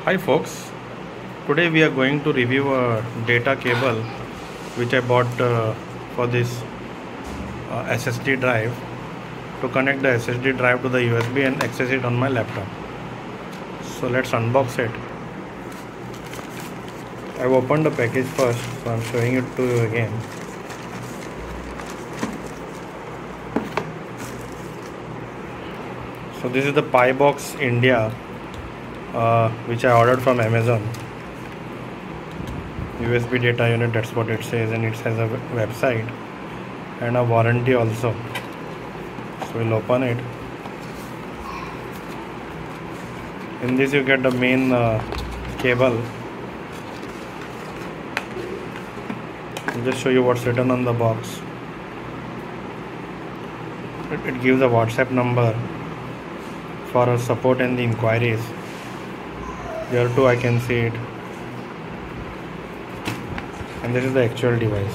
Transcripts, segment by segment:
Hi folks, today we are going to review a data cable which I bought for this SSD drive to connect the SSD drive to the USB and access it on my laptop. So let's unbox it. I've opened the package first, so I'm showing it to you again. So this is the PiBox India which I ordered from Amazon. USB data unit, that's what it says, and it has a website and a warranty also. So we'll open it. In this you get the main cable. I'll just show you what's written on the box. It gives a WhatsApp number for support and the inquiries. Here too I can see it. And this is the actual device.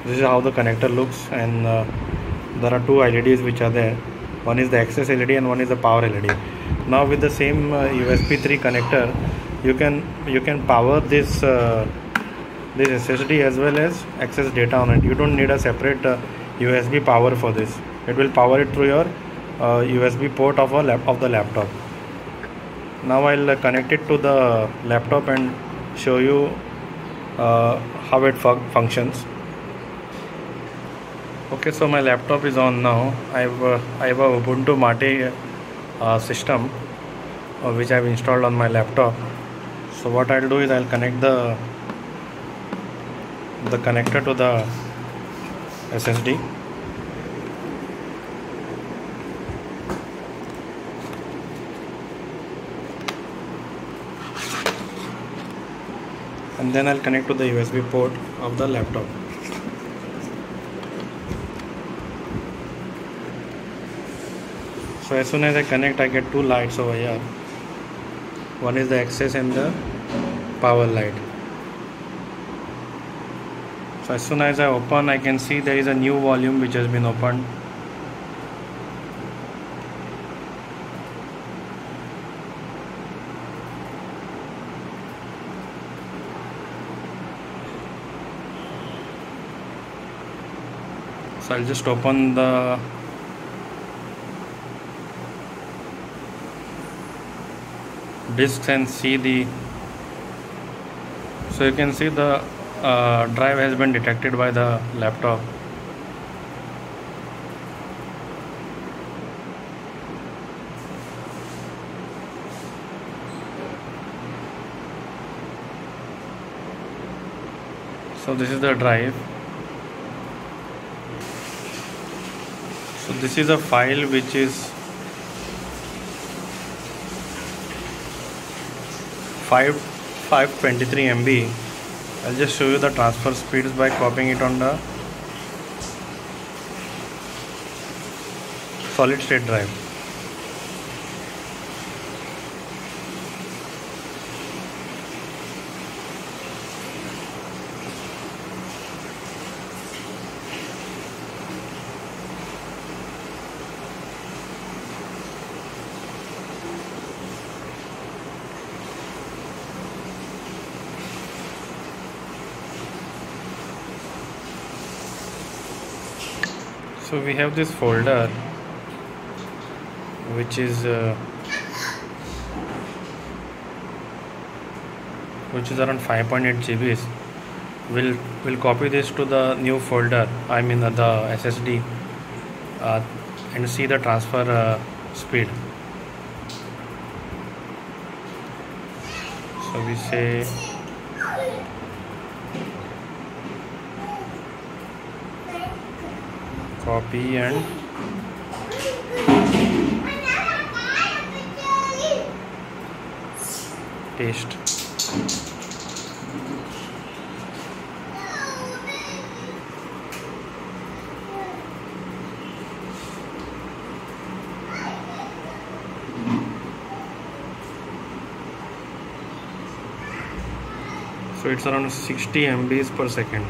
This is how the connector looks, and there are two LEDs which are there. One is the access LED and one is the power LED. Now with the same USB 3 connector, you can power this SSD as well as access data on it. You don't need a separate USB power for this. It will power it through your USB port of the laptop. Now I'll connect it to the laptop and show you how it functions. Okay, so my laptop is on now. I have a Ubuntu Mate system which I have installed on my laptop. So what I'll do is I'll connect the connector to the SSD. And then I'll connect to the USB port of the laptop. So as soon as I connect, I get two lights over here. One is the access and the power light. So as soon as I open, I can see there is a new volume which has been opened. So I'll just open the discs and see so you can see the drive has been detected by the laptop. So this is the drive. So this is a file which is 523 MB. I'll just show you the transfer speeds by copying it on the solid state drive. So we have this folder which is around 5.8 GBs. We'll copy this to the new folder, I mean the SSD, and see the transfer speed. So we say copy and paste. So it's around 60 MBs per second.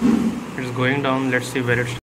It's going down. Let's see where it's